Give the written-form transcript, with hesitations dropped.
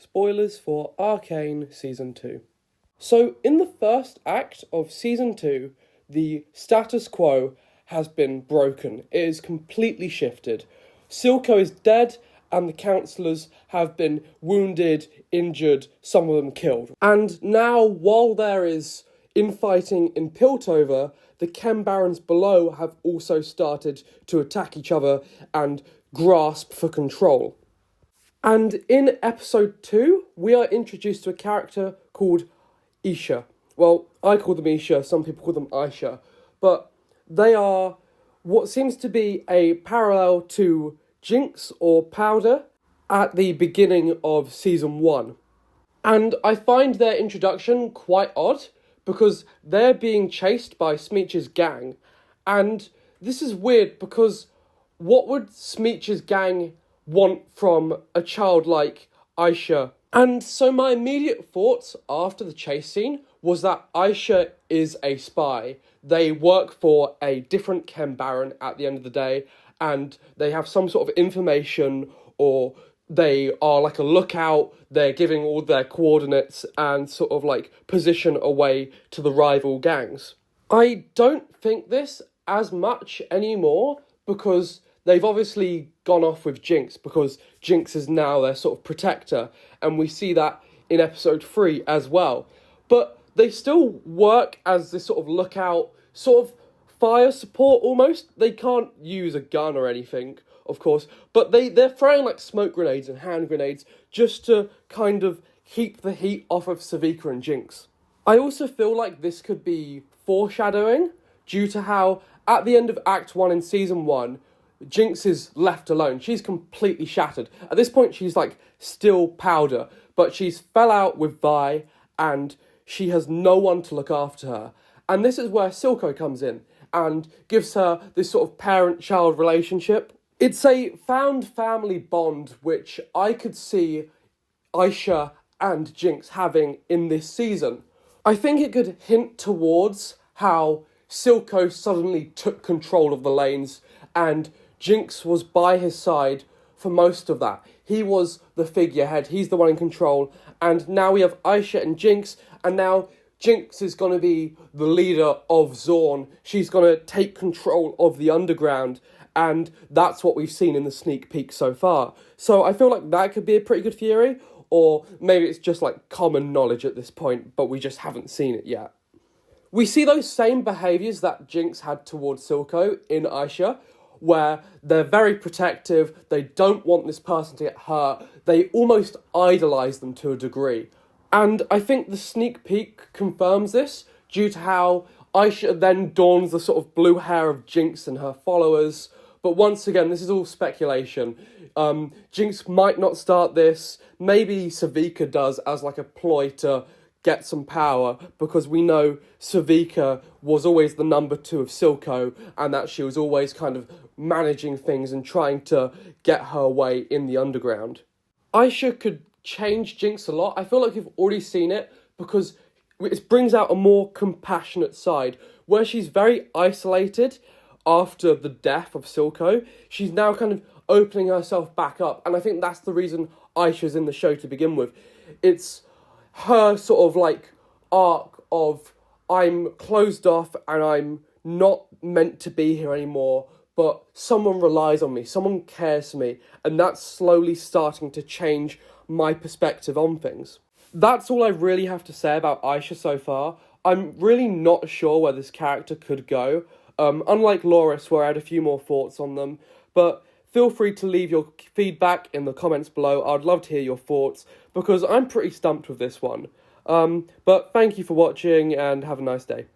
spoilers for Arcane Season 2. So, in the first act of Season 2, the status quo has been broken. It is completely shifted. Silco is dead, and the councillors have been wounded, injured, some of them killed. And now, while there is infighting in Piltover, the Chem Barons below have also started to attack each other and grasp for control. And in episode 2, we are introduced to a character called Isha. Well, I call them Isha, some people call them Isha, but they are what seems to be a parallel to Jinx or Powder at the beginning of Season 1. And I find their introduction quite odd, because they're being chased by Smeech's gang, and this is weird because what would Smeech's gang want from a child like Isha? And so my immediate thoughts after the chase scene was that Isha is a spy. They work for a different Chem Baron at the end of the day, and they have some sort of information, or they are like a lookout. They're giving all their coordinates and sort of like position away to the rival gangs. I don't think this as much anymore because they've obviously gone off with Jinx, because Jinx is now their sort of protector, and we see that in episode 3 as well. But they still work as this sort of lookout, sort of fire support almost. They can't use a gun or anything, of course, but they're throwing like smoke grenades and hand grenades just to kind of keep the heat off of Savika and Jinx. I also feel like this could be foreshadowing due to how at the end of Act 1 in Season 1, Jinx is left alone. She's completely shattered. At this point, she's like still Powder, but she's fell out with Vi and she has no one to look after her. And this is where Silco comes in and gives her this sort of parent-child relationship. It's a found family bond which I could see Isha and Jinx having in this season. I think it could hint towards how Silco suddenly took control of the lanes and Jinx was by his side for most of that. He was the figurehead, he's the one in control, and now we have Isha and Jinx, and now Jinx is going to be the leader of Zorn. She's going to take control of the underground, and that's what we've seen in the sneak peek so far. So I feel like that could be a pretty good theory, or maybe it's just like common knowledge at this point, but we just haven't seen it yet. We see those same behaviours that Jinx had towards Silco in Isha, where they're very protective, they don't want this person to get hurt, they almost idolise them to a degree. And I think the sneak peek confirms this, due to how Isha then dons the sort of blue hair of Jinx and her followers. But once again, this is all speculation. Jinx might not start this. Maybe Savika does as like a ploy to get some power, because we know Savika was always the number 2 of Silco, and that she was always kind of managing things and trying to get her way in the underground. Isha could change Jinx a lot. I feel like we've already seen it, because it brings out a more compassionate side, where she's very isolated after the death of Silco. She's now kind of opening herself back up, and I think that's the reason Aisha's in the show to begin with. It's her sort of like arc of, I'm closed off and I'm not meant to be here anymore, but someone relies on me, someone cares for me, and that's slowly starting to change my perspective on things. That's all I really have to say about Isha so far. I'm really not sure where this character could go, unlike Loris, where I had a few more thoughts on them, but feel free to leave your feedback in the comments below. I'd love to hear your thoughts, because I'm pretty stumped with this one. But thank you for watching, and have a nice day.